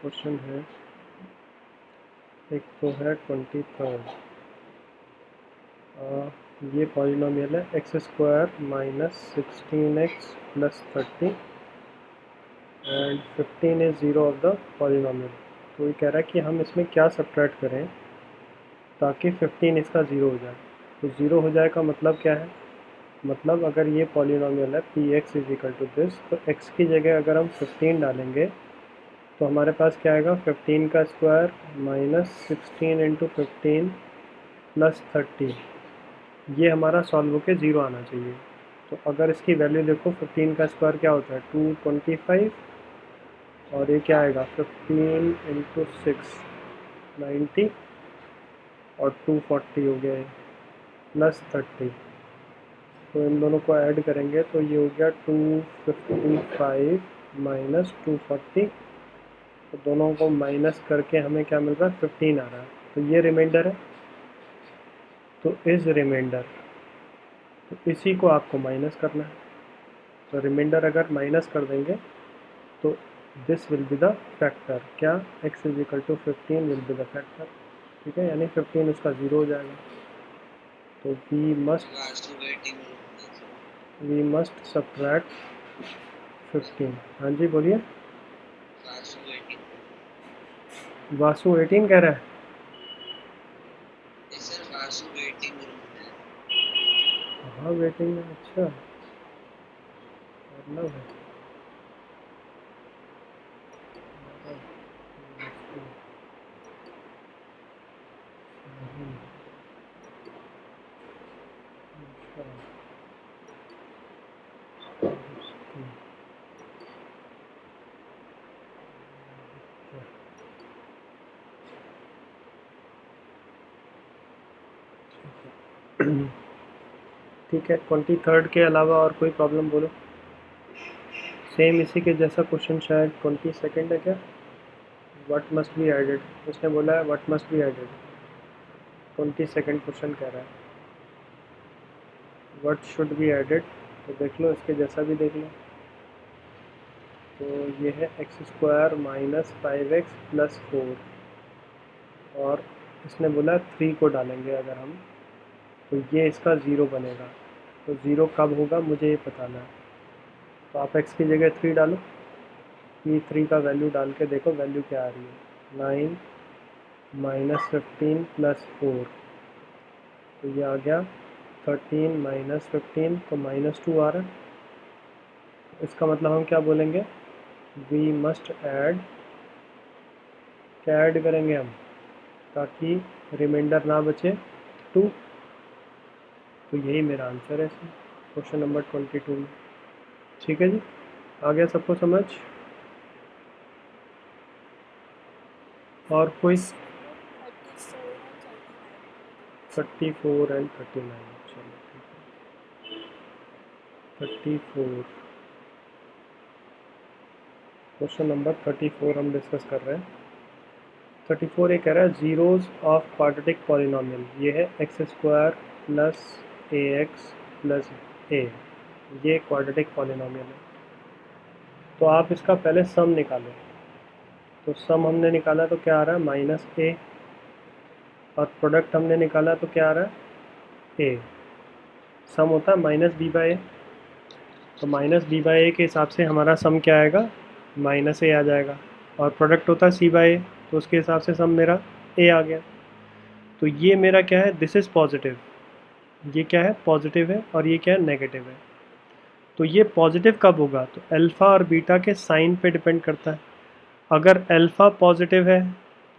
Question है, एक तो है 23rd, ये पॉलिनोमियल है x square minus 16x plus 30 and 15 is zero of the polynomial. तो ये कह रहा है कि हम इसमें क्या सब्ट्रैक्ट करें ताकि 15 इसका ज़ीरो हो जाए। तो ज़ीरो हो जाए का मतलब क्या है, मतलब अगर ये पॉलिनोमियल है P x is equal to this, तो x की जगह अगर हम 15 डालेंगे तो हमारे पास क्या आएगा, 15 का स्क्वायर माइनस 16 इंटू 15 प्लस 30, ये हमारा सॉल्व होकर ज़ीरो आना चाहिए। तो अगर इसकी वैल्यू देखो, 15 का स्क्वायर क्या होता है 225, और ये क्या आएगा 15 इंटू 6 90, और 240 हो गया है प्लस 30। तो इन दोनों को ऐड करेंगे तो ये हो गया 255 माइनस 240, तो दोनों को माइनस करके हमें क्या मिल रहा है 15 आ रहा है। तो ये रिमाइंडर है, तो इस रिमाइंडर, तो इसी को आपको माइनस करना है। तो रिमाइंडर अगर माइनस कर देंगे तो this will be the factor, क्या x is equal to 15 will be the factor, ठीक है, यानी 15 उसका ज़ीरो हो जाएगा। तो वी मस्ट सब्ट्रैक्ट 15। हाँ जी बोलिए। वासु 18 कह रहा है। हाँ वेटिंग में, अच्छा मतलब है। ठीक है, 23rd के अलावा और कोई प्रॉब्लम बोलो। सेम इसी के जैसा क्वेश्चन शायद 22nd है क्या, व्हाट मस्ट बी एडेड, उसने बोला है what must be added. 22nd question कह रहा है व्हाट शुड बी एडेड, तो देख लो इसके जैसा भी देख लो। तो ये है x square minus 5x plus 4, और इसने बोला 3 को डालेंगे अगर हम, तो ये इसका ज़ीरो बनेगा। तो ज़ीरो कब होगा मुझे ये बताना है। तो आप x की जगह 3 डालो, ये 3 का वैल्यू डाल के देखो वैल्यू क्या आ रही है, 9 माइनस 15 प्लस 4, तो ये आ गया 13 माइनस 15, तो -2 आ रहा है। इसका मतलब हम क्या बोलेंगे, वी मस्ट ऐड, क्या ऐड करेंगे हम ताकि रिमाइंडर ना बचे 2। तो यही मेरा आंसर है इसमें, क्वेश्चन नंबर 22 में। ठीक है जी, आ गया सबको समझ, और कोई 34 एंड 39, चलो ठीक है। 34, क्वेश्चन नंबर 34 हम डिस्कस कर रहे हैं। 34 ये कह रहा है जीरोज़ ऑफ क्वाड्रेटिक पॉलिनोमियल, ये है एक्स स्क्वायर प्लस ए एक्स प्लस ए, ये क्वाड्रेटिक पॉलिनोमियल है। तो आप इसका पहले सम निकालो, तो सम हमने निकाला तो क्या आ रहा है माइनस ए, और प्रोडक्ट हमने निकाला तो क्या आ रहा है ए। सम होता है माइनस बी बाई ए, तो माइनस बी बाई ए के हिसाब से हमारा सम क्या आएगा, माइनस ए आ जाएगा, और प्रोडक्ट होता है सी बाई ए, तो उसके हिसाब से सम मेरा ए आ गया। तो ये मेरा क्या है, दिस इज़ पॉजिटिव, ये क्या है पॉजिटिव है, और ये क्या है नेगेटिव है। तो ये पॉजिटिव कब होगा, तो अल्फ़ा और बीटा के साइन पे डिपेंड करता है। अगर अल्फ़ा पॉजिटिव है,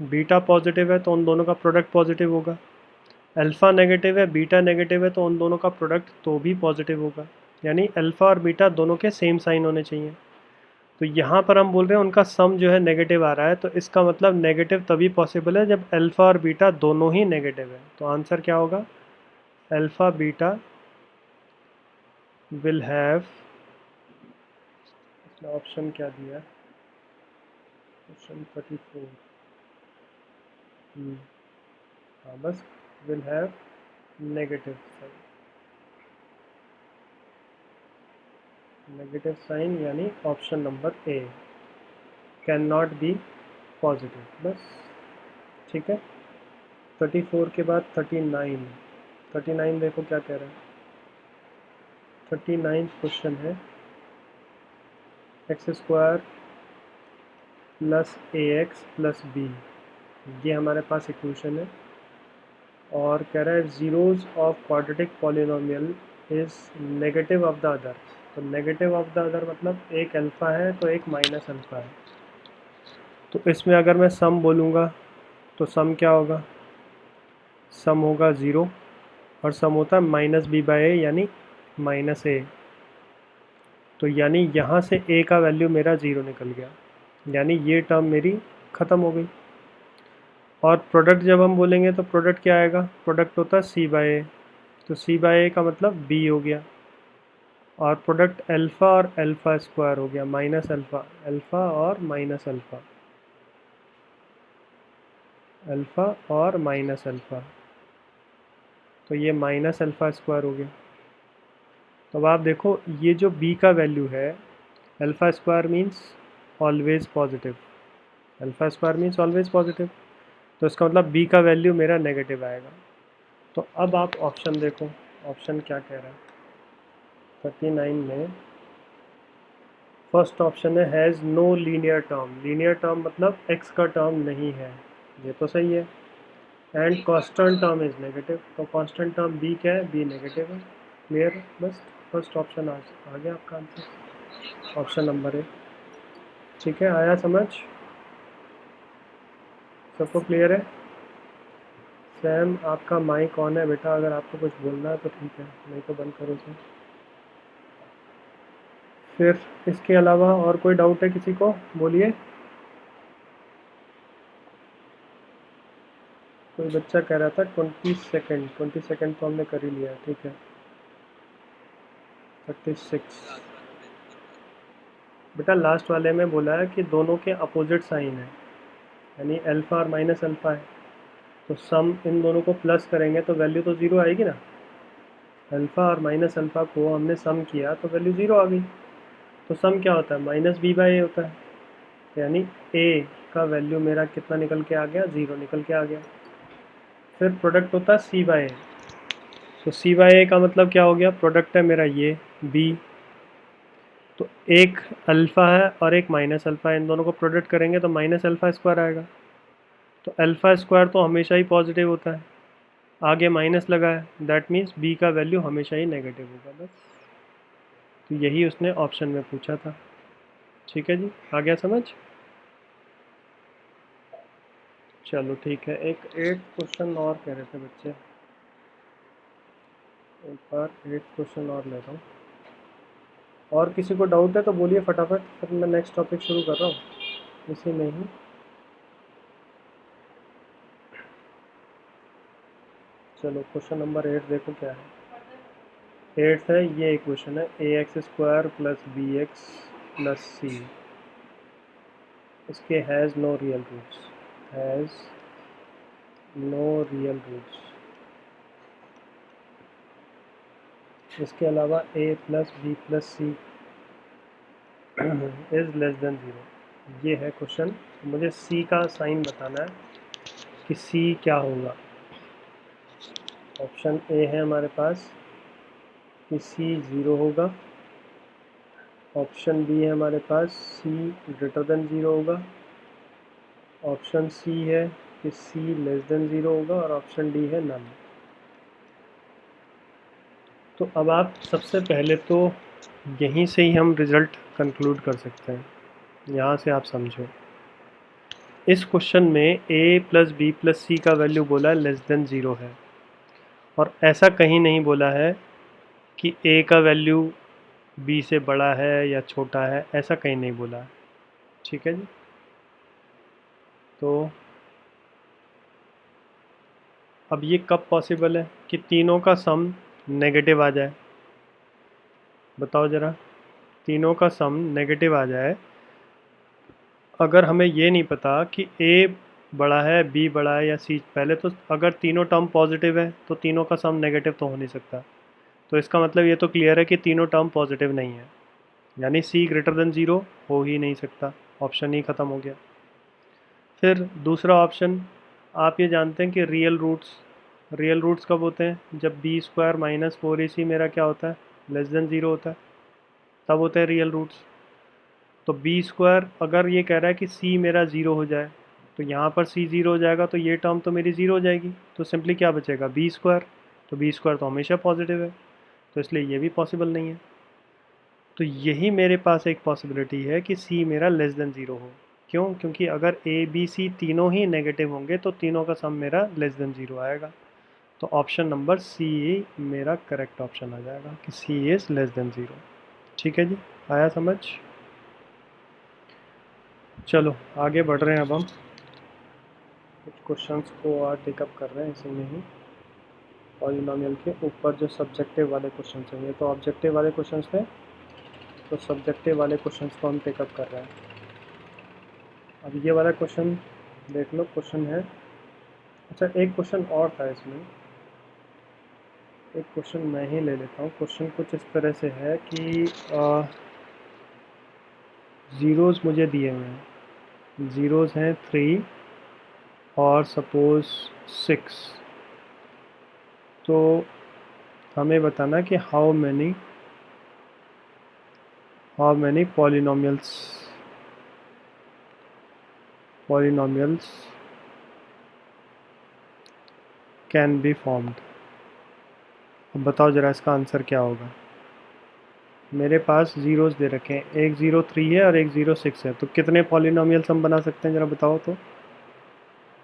बीटा पॉजिटिव है, तो उन दोनों का प्रोडक्ट पॉजिटिव होगा। अल्फ़ा नेगेटिव है, बीटा नेगेटिव है, तो उन दोनों का प्रोडक्ट तो भी पॉजिटिव होगा। यानी अल्फ़ा और बीटा दोनों के सेम साइन होने चाहिए। तो यहाँ पर हम बोल रहे हैं उनका सम जो है नेगेटिव आ रहा है, तो इसका मतलब नेगेटिव तभी पॉसिबल है जब अल्फ़ा और बीटा दोनों ही नेगेटिव है। तो आंसर क्या होगा, alpha beta will have, option क्या दिया है, क्वेश्चन 34, हाँ बस, will have negative sign, negative sign यानी option number A, can not be positive, बस। ठीक है, 34 के बाद 39। 39 देखो क्या कह रहा है। 39 क्वेश्चन है एक्स स्क्वायर प्लस ए एक्स प्लस बी, ये हमारे पास इक्वेशन है। और कह रहा है zeros of quadratic polynomial is negative of the other. तो नेगेटिव ऑफ द अदर मतलब एक अल्फ़ा है तो एक माइनस अल्फ़ा है। तो इसमें अगर मैं सम बोलूँगा तो सम क्या होगा, सम होगा ज़ीरो, और सम होता है माइनस बी बाई ए यानी माइनस ए। तो यानी यहाँ से ए का वैल्यू मेरा ज़ीरो निकल गया, यानी ये टर्म मेरी ख़त्म हो गई। और प्रोडक्ट जब हम बोलेंगे तो प्रोडक्ट क्या आएगा, प्रोडक्ट होता है सी बाई ए, तो सी बाई ए का मतलब बी हो गया। और प्रोडक्ट अल्फ़ा और अल्फ़ा स्क्वायर हो गया, माइनस अल्फ़ा, अल्फ़ा और माइनस अल्फ़ा, अल्फ़ा और माइनस अल्फ़ा, तो ये माइनस अल्फ़ा स्क्वायर हो गया। तो अब आप देखो ये जो b का वैल्यू है, alpha square means always positive, alpha square means always positive, तो इसका मतलब b का वैल्यू मेरा नेगेटिव आएगा। तो अब आप ऑप्शन देखो, ऑप्शन क्या कह रहा है 39 में। फर्स्ट ऑप्शन है has no linear term, linear term मतलब x का टर्म नहीं है, ये तो सही है। And constant term is negative, तो कांस्टेंट टर्म b क्या है, b नेगेटिव है। क्लियर, बस फर्स्ट ऑप्शन आ गया आपका आंसर, ऑप्शन नंबर ए। ठीक है, आया समझ, सबको क्लियर है। सैम आपका माइक ऑन है बेटा, अगर आपको कुछ बोलना है तो ठीक है, नहीं तो बंद करो सर। फिर इसके अलावा और कोई डाउट है किसी को, बोलिए। कोई बच्चा कह रहा था 20 सेकेंड, 20 सेकेंड तो हमने कर ही लिया, ठीक है। 36 बेटा, लास्ट वाले में बोला है कि दोनों के अपोजिट साइन है, यानी अल्फ़ा और माइनस अल्फ़ा है, तो सम इन दोनों को प्लस करेंगे तो वैल्यू तो ज़ीरो आएगी ना। अल्फ़ा और माइनस अल्फ़ा को हमने सम किया तो वैल्यू ज़ीरो आ गई। तो सम क्या होता है, माइनस बी बाई ए होता है, तो यानी ए का वैल्यू मेरा कितना निकल के आ गया, ज़ीरो निकल के आ गया। फिर प्रोडक्ट होता है सी बाई ए, तो सी बाई ए का मतलब क्या हो गया, प्रोडक्ट है मेरा ये बी, तो एक अल्फ़ा है और एक माइनस अल्फ़ा है, इन दोनों को प्रोडक्ट करेंगे तो माइनस अल्फ़ा स्क्वायर आएगा। तो अल्फ़ा स्क्वायर तो हमेशा ही पॉजिटिव होता है, आगे माइनस लगा है, दैट मीन्स बी का वैल्यू हमेशा ही नेगेटिव होगा, बस। तो यही उसने ऑप्शन में पूछा था। ठीक है जी, आ गया समझ। चलो ठीक है, एक 8 क्वेश्चन और कह रहे थे बच्चे, एक बार 8 क्वेश्चन और लेता हूँ। और किसी को डाउट है तो बोलिए फटाफट, फिर मैं नेक्स्ट टॉपिक शुरू कर रहा हूँ इसी में ही। चलो क्वेश्चन नंबर 8 देखो क्या है। 8 है, ये इक्वेशन है A X square plus B X plus C, इसके has no real roots, has no real roots. इसके अलावा A plus B plus C is less than zero, ये है क्वेश्चन। मुझे सी का साइन बताना है कि सी क्या होगा। ऑप्शन ए है हमारे पास कि सी ज़ीरो होगा, ऑप्शन बी है हमारे पास सी ग्रेटर देन ज़ीरो होगा, ऑप्शन सी है कि सी लेस देन ज़ीरो होगा, और ऑप्शन डी है नन। तो अब आप सबसे पहले तो यहीं से ही हम रिज़ल्ट कंक्लूड कर सकते हैं, यहाँ से आप समझो। इस क्वेश्चन में a प्लस बी प्लस सी का वैल्यू बोला है लेस देन ज़ीरो है, और ऐसा कहीं नहीं बोला है कि a का वैल्यू b से बड़ा है या छोटा है, ऐसा कहीं नहीं बोला है। ठीक है जी, तो अब ये कब पॉसिबल है कि तीनों का सम नेगेटिव आ जाए, बताओ ज़रा, तीनों का सम नेगेटिव आ जाए। अगर हमें ये नहीं पता कि a बड़ा है, b बड़ा है या c, पहले तो अगर तीनों टर्म पॉजिटिव है तो तीनों का सम नेगेटिव तो हो नहीं सकता, तो इसका मतलब ये तो क्लियर है कि तीनों टर्म पॉजिटिव नहीं है, यानी c ग्रेटर देन ज़ीरो हो ही नहीं सकता, ऑप्शन ही ख़त्म हो गया। फिर दूसरा ऑप्शन, आप ये जानते हैं कि रियल रूट्स कब होते हैं? जब बी स्क्वायर माइनस 4ac मेरा क्या होता है, लेस देन ज़ीरो होता है, तब होते हैं रियल रूट्स। तो बी स्क्वायर अगर ये कह रहा है कि सी मेरा ज़ीरो हो जाए, तो यहाँ पर सी ज़ीरो हो जाएगा, तो ये टर्म तो मेरी ज़ीरो हो जाएगी, तो सिंपली क्या बचेगा, बी स्क्वायर। तो बी स्क्वायर तो हमेशा पॉजिटिव है, तो इसलिए ये भी पॉसिबल नहीं है। तो यही मेरे पास एक पॉसिबिलिटी है कि सी मेरा लेस देन ज़ीरो हो। क्यों? क्योंकि अगर ए बी सी तीनों ही नेगेटिव होंगे तो तीनों का सम मेरा लेस देन ज़ीरो आएगा। तो ऑप्शन नंबर सी मेरा करेक्ट ऑप्शन आ जाएगा कि सी इज़ लेस देन ज़ीरो। ठीक है जी, आया समझ? चलो आगे बढ़ रहे हैं। अब हम कुछ क्वेश्चंस को और टेकअप कर रहे हैं इसी में ही। पॉलिनोमियल के ऊपर जो सब्जेक्टिव वाले क्वेश्चंस हैं, ये तो ऑब्जेक्टिव वाले क्वेश्चंस थे, तो सब्जेक्टिव वाले क्वेश्चंस को हम टेकअप कर रहे हैं। अब ये वाला क्वेश्चन देख लो। क्वेश्चन है, अच्छा एक क्वेश्चन और था इसमें, एक क्वेश्चन मैं ही ले लेता हूँ। क्वेश्चन कुछ इस तरह से है कि ज़ीरोज़ मुझे दिए हुए हैं, ज़ीरोज़ हैं 3 और सपोज़ 6। तो हमें बताना कि how many polynomials can be formed. अब बताओ ज़रा इसका आंसर क्या होगा। मेरे पास ज़ीरोज़ दे रखे हैं, एक 0 3 है और एक 0 6 है, तो कितने पॉलिनोमियल्स हम बना सकते हैं ज़रा बताओ तो।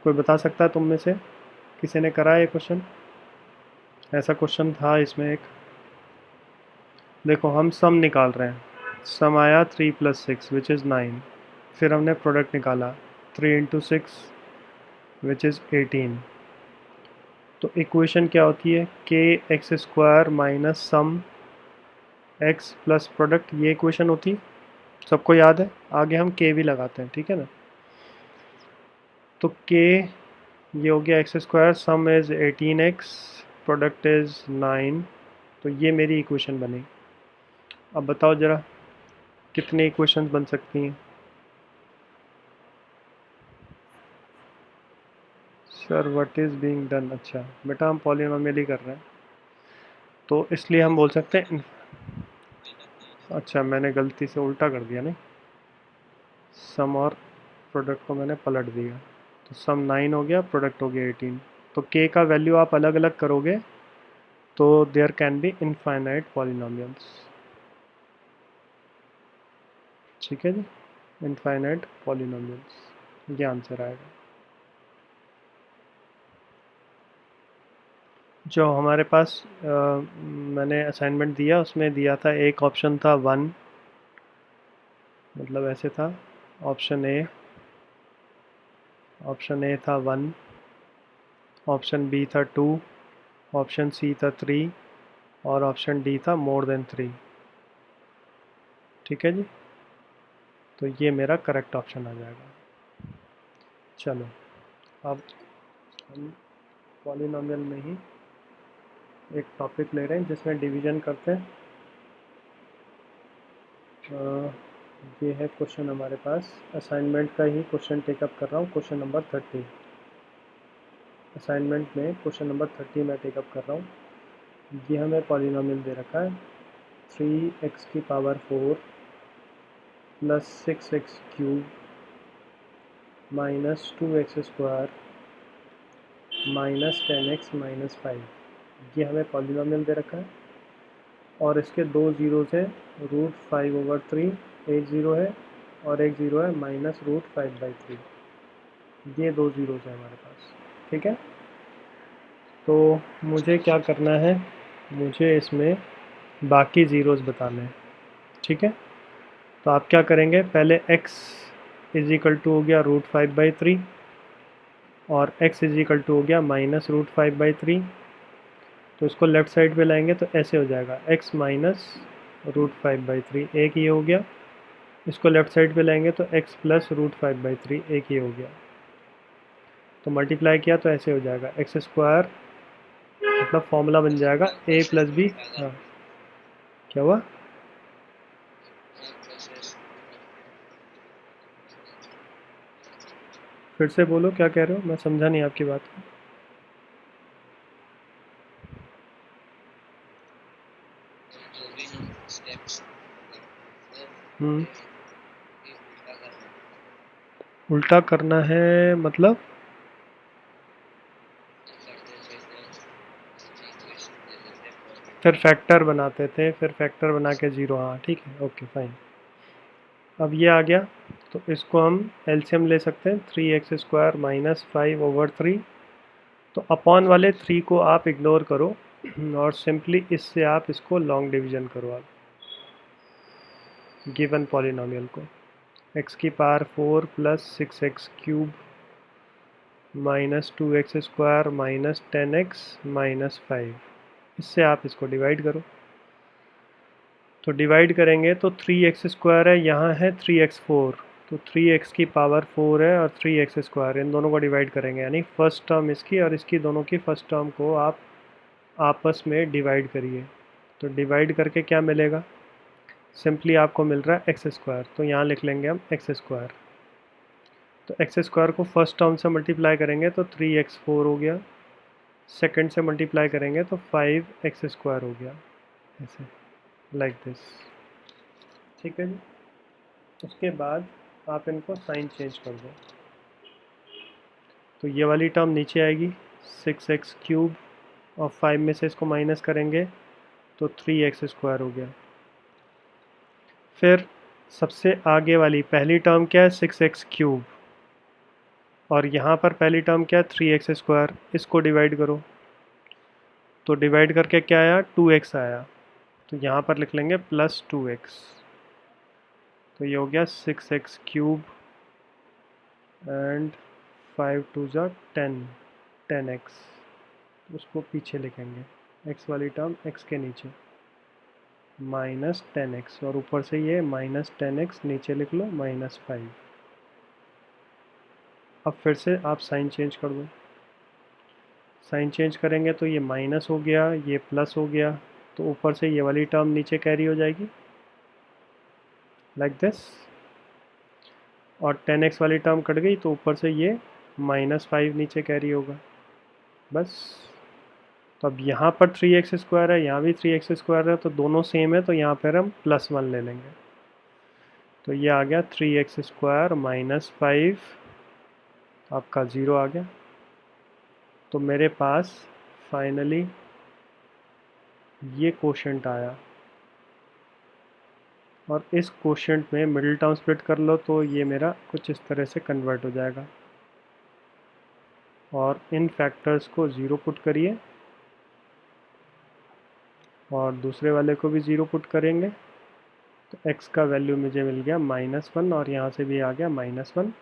कोई बता सकता है तुम में से? किसी ने करा है ये क्वेश्चन? ऐसा क्वेश्चन था इसमें एक। देखो हम सम निकाल रहे हैं, सम आया 3 + 6 विच इज़ 9। फिर हमने प्रोडक्ट निकाला 3 × 6 विच इज़ 18। तो इक्वेशन क्या होती है, के x square minus sum x plus product, ये इक्वेशन होती है, सबको याद है। आगे हम के भी लगाते हैं, ठीक है ना। तो के ये हो गया x square, some is 18x, product is 9। तो ये मेरी इक्वेशन बनी। अब बताओ ज़रा कितनी इक्वेशंस बन सकती हैं? Sir what is being done, अच्छा बेटा हम पॉलिनोमियल ही कर रहे हैं, तो इसलिए हम बोल सकते हैं। अच्छा मैंने गलती से उल्टा कर दिया, नहीं, सम और प्रोडक्ट को मैंने पलट दिया। तो सम 9 हो गया, प्रोडक्ट हो गया 18। तो के का वैल्यू आप अलग अलग करोगे तो there can be infinite polynomials. ठीक है जी, इनफाइनाइट पॉलिनोमियल्स, ये आंसर आएगा। जो हमारे पास मैंने असाइनमेंट दिया उसमें दिया था, एक ऑप्शन था 1, मतलब ऐसे था। ऑप्शन ए था 1, ऑप्शन बी था 2, ऑप्शन सी था 3 और ऑप्शन डी था मोर देन 3। ठीक है जी, तो ये मेरा करेक्ट ऑप्शन आ जाएगा। चलो अब हम पॉलिनोमियल में ही एक टॉपिक ले रहे हैं जिसमें डिवीजन करते हैं। ये है क्वेश्चन हमारे पास, असाइनमेंट का ही क्वेश्चन टेकअप कर रहा हूँ, क्वेश्चन नंबर 30। असाइनमेंट में क्वेश्चन नंबर 30 मैं टेकअप कर रहा हूँ। ये हमें पॉलिनोमियल दे रखा है 3x⁴ + 6x³ -2x² -10x - 5। ये हमें पॉलिनोमियल दे रखा है और इसके दो ज़ीरोज़ हैं, √5/3 एक ज़ीरो है और एक ज़ीरो है -√5/3। ये दो ज़ीरोज़ हैं हमारे पास, ठीक है। तो मुझे क्या करना है, मुझे इसमें बाकी ज़ीरोज़ बताने हैं, ठीक है। तो आप क्या करेंगे, पहले x = हो गया √5/3 और x = हो गया -√5/3। तो इसको लेफ़्ट साइड पे लाएंगे तो ऐसे हो जाएगा x - √5/3, एक ये हो गया। इसको लेफ़्ट साइड पे लाएंगे तो x + √5/3, एक ये हो गया। तो मल्टीप्लाई किया तो ऐसे हो जाएगा x², मतलब फॉर्मूला बन जाएगा a + b। हाँ क्या हुआ? फिर से बोलो क्या कह रहे हो, मैं समझा नहीं आपकी बात को। जो भी हम स्टेप्स हम्म, उल्टा करना है मतलब? फिर फैक्टर बनाते थे, फिर फैक्टर बना के ज़ीरो, हाँ ठीक है, ओके फाइन। अब ये आ गया, तो इसको हम एलसीएम ले सकते हैं, 3x² माइनस 5/3। तो अपॉन वाले 3 को आप इग्नोर करो और सिंपली इससे आप इसको लॉन्ग डिवीजन करो आप गिवन पॉलिनॉमियल को। x⁴ plus 6x³ minus 2x² minus 10x minus 5, इससे आप इसको डिवाइड करो। तो डिवाइड करेंगे तो 3x² है, यहाँ है 3x4, तो 3x⁴ है और 3x², इन दोनों को डिवाइड करेंगे, यानी फर्स्ट टर्म इसकी और इसकी दोनों की फर्स्ट टर्म को आप आपस में डिवाइड करिए। तो डिवाइड करके क्या मिलेगा, सिंपली आपको मिल रहा है x², तो यहाँ लिख लेंगे हम x²। तो x² को फर्स्ट टर्म से मल्टीप्लाई करेंगे तो 3x4 हो गया, सेकंड से मल्टीप्लाई करेंगे तो 5x² हो गया, ऐसे लाइक दिस। ठीक है जी। उसके बाद आप इनको साइन चेंज कर दो, तो ये वाली टर्म नीचे आएगी 6x³ और 5 में से इसको माइनस करेंगे तो 3x² हो गया। फिर सबसे आगे वाली पहली टर्म क्या है, 6x³ और यहाँ पर पहली टर्म क्या है, 3x², इसको डिवाइड करो। तो डिवाइड करके क्या आया, 2x आया, तो यहाँ पर लिख लेंगे प्लस 2x। तो ये हो गया 6x³ एंड 5 2 ज़ा 10x, उसको पीछे लिखेंगे, x वाली टर्म x के नीचे, माइनस 10x, और ऊपर से ये माइनस 10x नीचे लिख लो, माइनस 5। अब फिर से आप साइन चेंज कर दो, साइन चेंज करेंगे तो ये माइनस हो गया, ये प्लस हो गया, तो ऊपर से ये वाली टर्म नीचे कैरी हो जाएगी लाइक दिस, और 10x वाली टर्म कट गई तो ऊपर से ये -5 नीचे कैरी होगा, बस। तो अब यहाँ पर 3x² है, यहाँ भी 3x² है, तो दोनों सेम है, तो यहाँ पर हम +1 ले लेंगे। तो ये आ गया 3x² माइनस 5, आपका 0 आ गया। तो मेरे पास फाइनली ये कोशेंट आया, और इस कोशेंट में मिडिल टर्म स्प्लिट कर लो तो ये मेरा कुछ इस तरह से कन्वर्ट हो जाएगा, और इन फैक्टर्स को 0 पुट करिए और दूसरे वाले को भी 0 पुट करेंगे, तो x का वैल्यू मुझे मिल गया -1 और यहाँ से भी आ गया -1।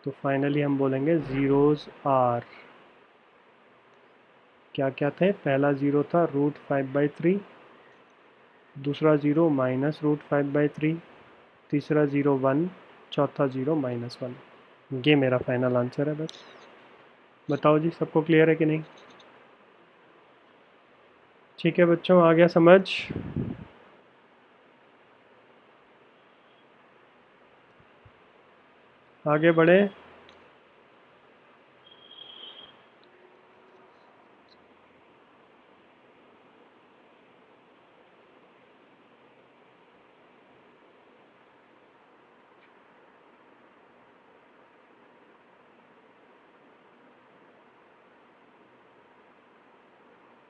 तो फाइनली हम बोलेंगे ज़ीरोज़ आर क्या क्या थे, पहला ज़ीरो था √5/3, दूसरा ज़ीरो -√5/3, तीसरा ज़ीरो 1, चौथा ज़ीरो -1। ये मेरा फाइनल आंसर है बस। बताओ जी, सबको क्लियर है कि नहीं? ठीक है बच्चों, आ गया समझ? आगे बढ़े।